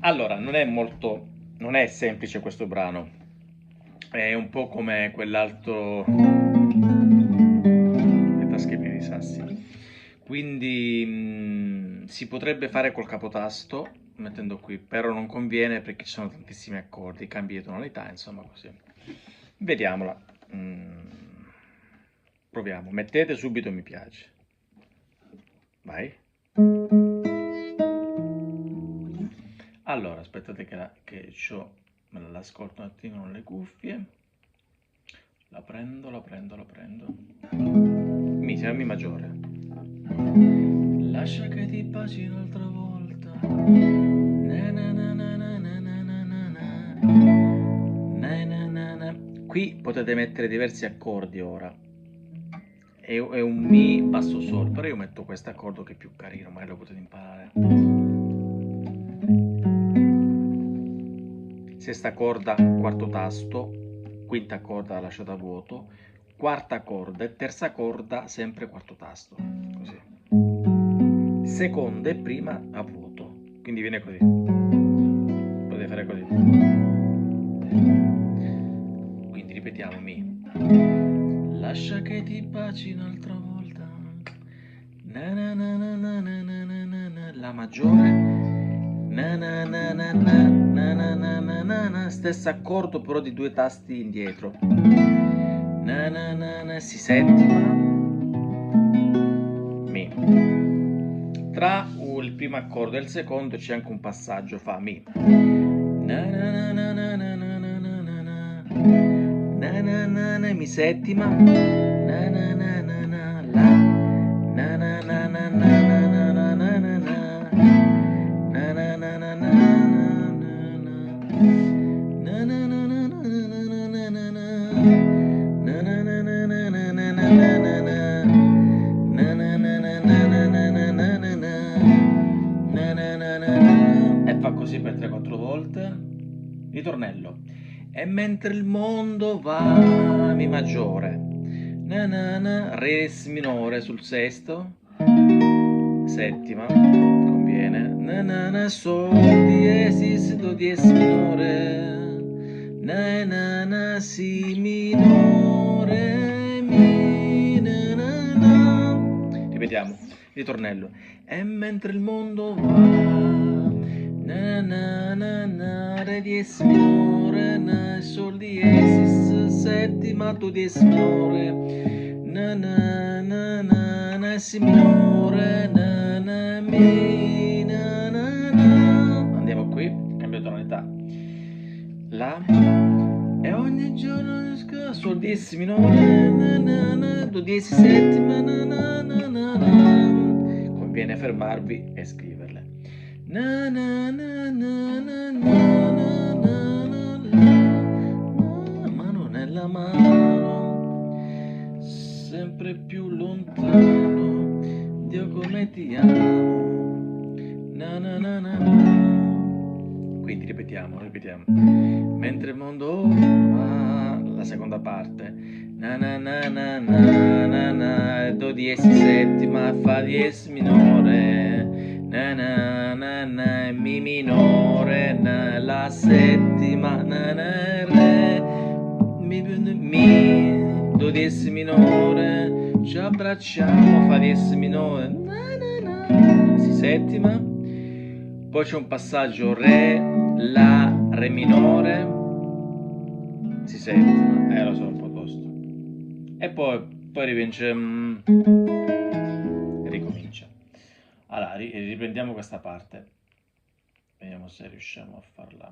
Allora, non è semplice questo brano, è un po' come quell'altro, le tasche piene di sassi. Quindi si potrebbe fare col capotasto, mettendo qui, però non conviene perché ci sono tantissimi accordi, cambi di tonalità, insomma così. Vediamola. Proviamo, mettete subito mi piace. Vai. Allora, aspettate che me l'ascolto un attimo con le cuffie. La prendo. Mi sembra mi maggiore. Lascia che ti baci un'altra volta. Na na na na na na na na na na. Na na na na. Qui potete mettere diversi accordi ora. È un Mi basso Sol, però io metto questo accordo che è più carino, magari lo potete imparare. Sesta corda, quarto tasto, quinta corda lasciata a vuoto, quarta corda e terza corda sempre quarto tasto, così. Seconda e prima a vuoto, quindi viene così. Potete fare così. Quindi ripetiamo Mi. Lascia che ti baci un'altra volta. Na na na na na na na na na. La maggiore. Na na na na na na na na na na na. Stesso accordo però di due tasti indietro. Na na na na. Si settima. Mi. Tra il primo accordo e il secondo c'è anche un passaggio, fa Mi. Na na na na na na na na na na. Na na na na. Mi settima. Na na na na na. La. Na na na na na na na na na na na. Na na na na na na na. Na na na na na na na na na. Na na na na na na na na na na. Na na na na na na na na na na. Na na na na. E fa così per 3-4 volte. Ritornello. E mentre il mondo va, Mi maggiore. Na na na, Re minore sul sesto, settima, conviene. Na na na, Sol diesis, Do dies minore. Na na na, Si minore, Mi, na na na. Ripetiamo, ritornello. E mentre il mondo va, na na na na, Re dies minore, na Sol diesis, settima, Do dies minore, na na na na na, Si minore, na na Mi, na na na. Andiamo qui, cambio tonalità. La. E ogni giorno Sol diesis minore, na na na, Do diesis settima, na na na na na. Conviene fermarvi e scriverle. Na na na na na na na na na, mano nella mano, sempre più lontano, Dio come ti amo, na na na na. Quindi ripetiamo. Mentre il mondo va, la seconda parte. Na na na na na na na, Do diesis settima, Fa dies minore. Na na na na, Mi minore, na la settima, na na Re, Mi, Do dies minore, ci abbracciamo, Fa dies minore, na na na, Si settima, poi c'è un passaggio Re, La, Re minore, Si settima, lo so, un po' tosto, e poi ricomincia. Allora, riprendiamo questa parte. Vediamo se riusciamo a farla.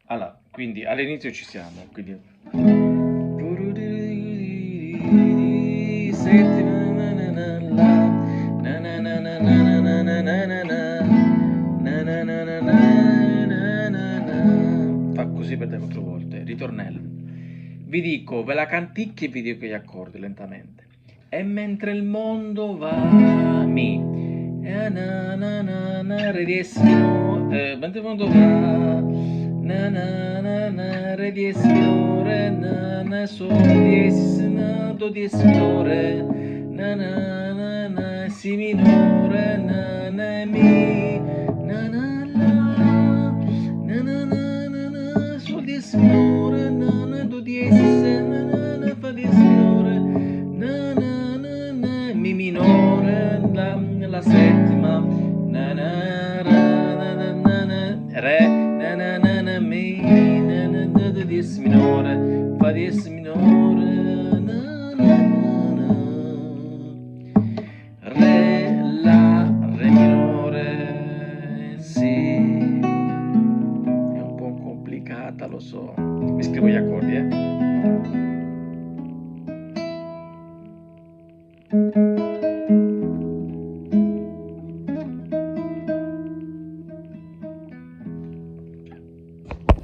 Allora, quindi all'inizio ci siamo. Quindi. Fa così per 4 volte. Ritornello. Vi dico, ve la canticchio e vi dico gli accordi lentamente. E mentre il mondo va, Mi, na na na na, Re dies minore, mentre il mondo va, na na na na, Re dies minore, na na Sol diesis na, do diesis minore, na na na na, si minore, na na mi, na na la, na na na na na, sol diesis minore, na na, do diesis, na fa diesis minore, na na na na, mi minore, la settima, na na na na na na, re, na na na na, mi, na na na, do diesis minore, fa diesis minore, na na na, re, la, re minore, sì, è un po' complicata, lo so, mi scrivo gli accordi,